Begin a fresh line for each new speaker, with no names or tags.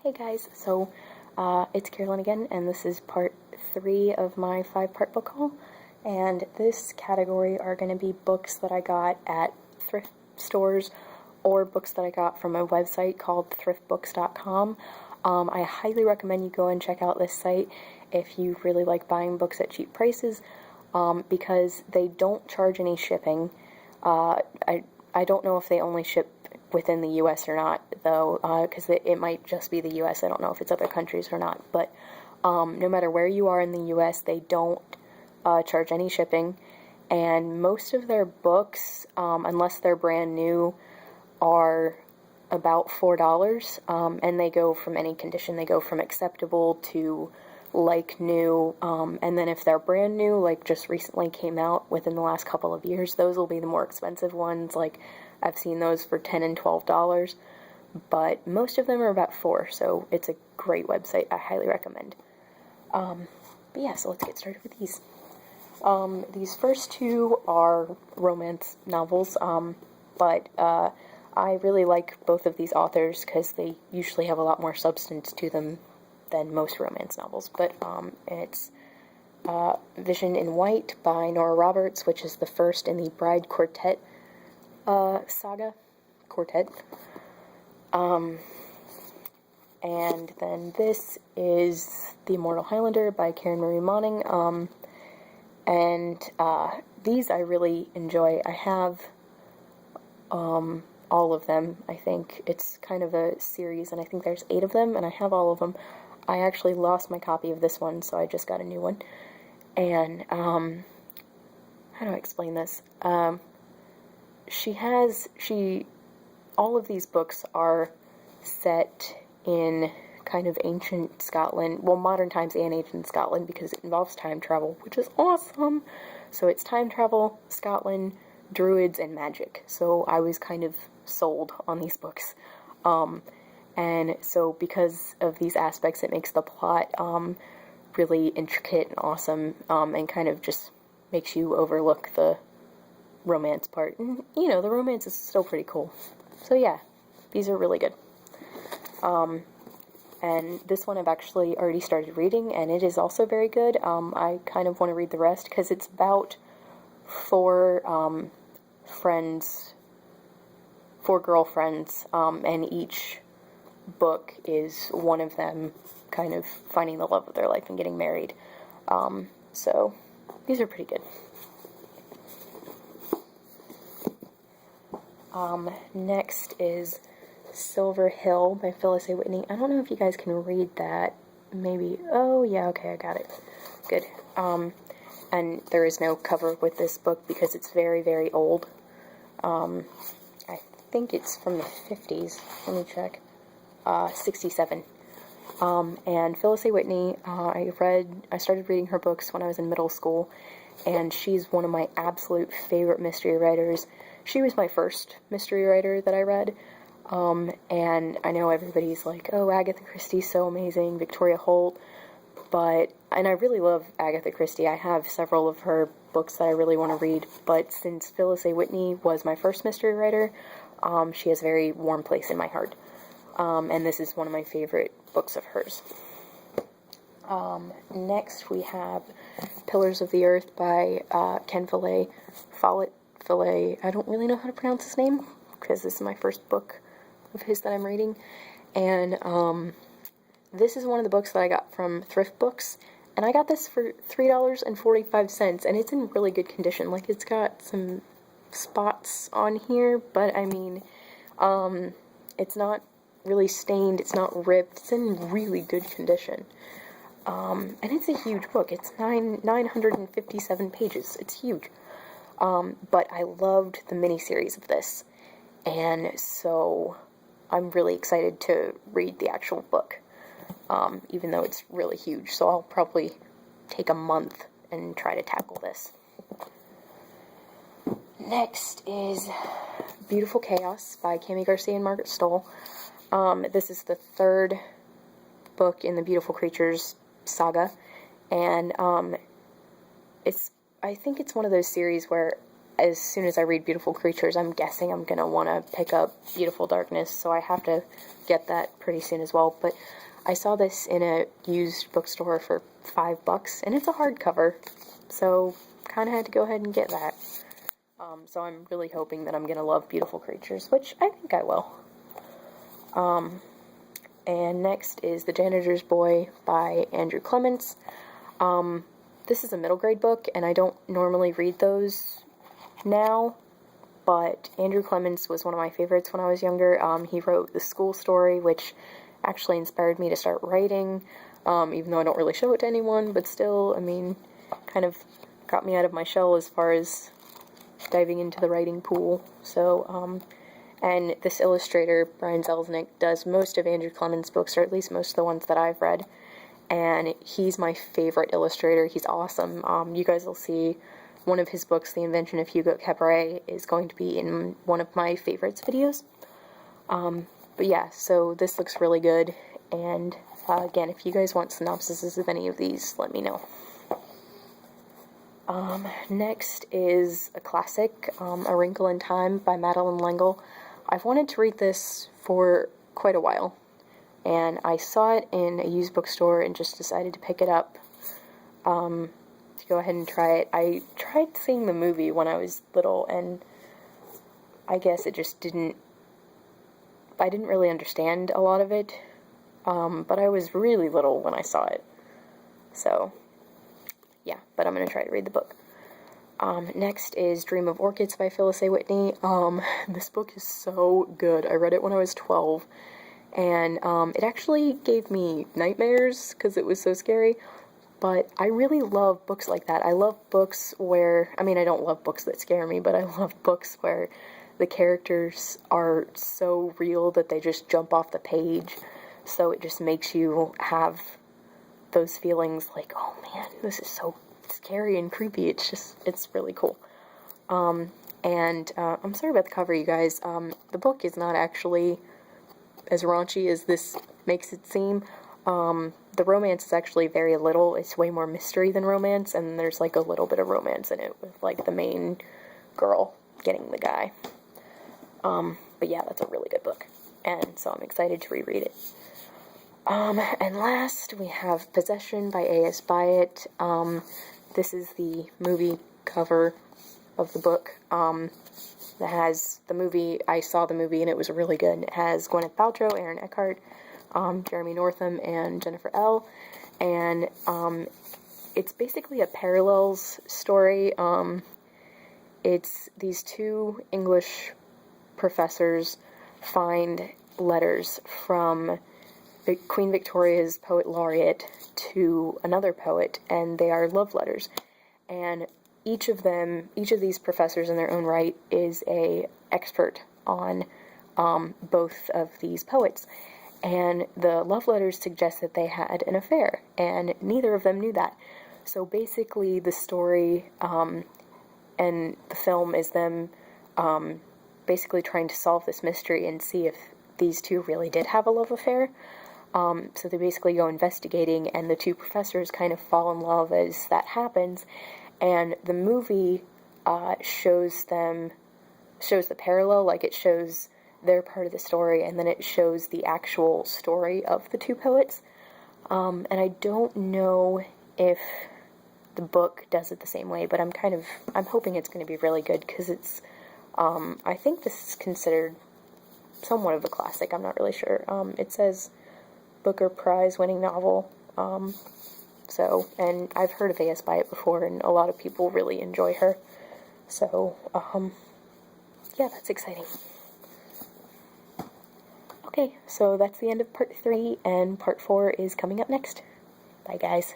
Hey guys, so it's Carolyn again, and this is part 3 of my 5-part book haul. And this category are going to be books that I got at thrift stores or books that I got from a website called thriftbooks.com. I highly recommend you go and check out this site if you really like buying books at cheap prices, because they don't charge any shipping. I don't know if they only ship within the U.S. or not, though, because it might just be the U.S. I don't know if it's other countries or not, but no matter where you are in the U.S., they don't charge any shipping, and most of their books, unless they're brand new, are about $4, and they go from any condition. They go from acceptable to like new, and then if they're brand new, like just recently came out within the last couple of years, those will be the more expensive ones. Like, I've seen those for $10 and $12, but most of them are about $4, so it's a great website. I highly recommend. But yeah, so let's get started with these. These first two are romance novels, but I really like both of these authors because they usually have a lot more substance to them than most romance novels. But it's Vision in White by Nora Roberts, which is the first in the Bride Quartet saga. Quartet. And then this is The Immortal Highlander by Karen Marie Moning. These I really enjoy. I have all of them. I think it's kind of a series, and I think there's 8 of them, and I have all of them. I actually lost my copy of this one, so I just got a new one. And how do I explain this? All of these books are set in kind of ancient Scotland, well, modern times and ancient Scotland, because it involves time travel, which is awesome. So it's time travel, Scotland, druids, and magic. So I was kind of sold on these books. And so because of these aspects, it makes the plot really intricate and awesome, and kind of just makes you overlook the romance part. And, you know, the romance is still pretty cool. So yeah, these are really good. And this one I've actually already started reading, and it is also very good. I kind of want to read the rest, because it's about 4 girlfriends, and each book is one of them kind of finding the love of their life and getting married. So these are pretty good. Next is Silver Hill by Phyllis A. Whitney. I don't know if you guys can read that. Maybe. Oh, yeah, okay, I got it. Good. And there is no cover with this book because it's very, very old. I think it's from the 50s. Let me check. 67. And Phyllis A. Whitney, I started reading her books when I was in middle school, and she's one of my absolute favorite mystery writers. She was my first mystery writer that I read, and I know everybody's like, oh, Agatha Christie's so amazing, Victoria Holt, and I really love Agatha Christie. I have several of her books that I really want to read, but since Phyllis A. Whitney was my first mystery writer, she has a very warm place in my heart, and this is one of my favorite books of hers. Next we have Pillars of the Earth by Ken Follett. I don't really know how to pronounce his name, because this is my first book of his that I'm reading, and this is one of the books that I got from Thrift Books, and I got this for $3.45, and it's in really good condition. Like, it's got some spots on here, but I mean, it's not really stained, it's not ripped, it's in really good condition. And it's a huge book. It's 957 pages. It's huge. But I loved the miniseries of this, and so I'm really excited to read the actual book, even though it's really huge, so I'll probably take a month and try to tackle this. Next is Beautiful Chaos by Cami Garcia and Margaret Stoll. This is the 3rd book in the Beautiful Creatures saga, and I think it's one of those series where as soon as I read Beautiful Creatures, I'm guessing I'm going to want to pick up Beautiful Darkness, so I have to get that pretty soon as well. But I saw this in a used bookstore for $5, and it's a hardcover, so kind of had to go ahead and get that. So I'm really hoping that I'm going to love Beautiful Creatures, which I think I will. And next is The Janitor's Boy by Andrew Clements. This is a middle grade book, and I don't normally read those now, but Andrew Clements was one of my favorites when I was younger. He wrote The School Story, which actually inspired me to start writing, even though I don't really show it to anyone, but still, I mean, kind of got me out of my shell as far as diving into the writing pool. So, and this illustrator, Brian Selznick, does most of Andrew Clements' books, or at least most of the ones that I've read, and he's my favorite illustrator. He's awesome. You guys will see one of his books, The Invention of Hugo Cabaret, is going to be in one of my favorites videos. But yeah, so this looks really good, and again, if you guys want synopsises of any of these, let me know. Next is a classic, A Wrinkle in Time by Madeleine L'Engle. I've wanted to read this for quite a while, and I saw it in a used bookstore and just decided to pick it up to go ahead and try it. I tried seeing the movie when I was little, and I guess it just I didn't really understand a lot of it, but I was really little when I saw it, so yeah, but I'm going to try to read the book. Next is Dream of Orchids by Phyllis A. Whitney. This book is so good. I read it when I was 12, and it actually gave me nightmares because it was so scary, but I really love books like that. I love books where, I mean, I don't love books that scare me, but I love books where the characters are so real that they just jump off the page, so it just makes you have those feelings like, oh man, this is so scary and creepy. It's really cool. I'm sorry about the cover, you guys. The book is not actually as raunchy as this makes it seem. The romance is actually very little. It's way more mystery than romance, and there's like a little bit of romance in it with like the main girl getting the guy. But yeah, that's a really good book, and so I'm excited to reread it. And last, we have Possession by A.S. Byatt. This is the movie cover of the book. That has the movie, I saw the movie and it was really good. It has Gwyneth Paltrow, Aaron Eckhart, Jeremy Northam, and Jennifer L. And, it's basically a parallels story. It's these two English professors find letters from Queen Victoria's poet laureate to another poet, and they are love letters. And each of these professors in their own right is a expert on both of these poets. And the love letters suggest that they had an affair, and neither of them knew that. So basically the story and the film is them basically trying to solve this mystery and see if these two really did have a love affair. So they basically go investigating, and the two professors kind of fall in love as that happens, and the movie shows the parallel, like it shows their part of the story, and then it shows the actual story of the two poets. And I don't know if the book does it the same way, but I'm hoping it's going to be really good, because it's, I think this is considered somewhat of a classic. I'm not really sure. It says Booker Prize winning novel. And I've heard of A.S. Byatt before, and a lot of people really enjoy her. So, yeah, that's exciting. Okay, so that's the end of part 3, and part 4 is coming up next. Bye, guys.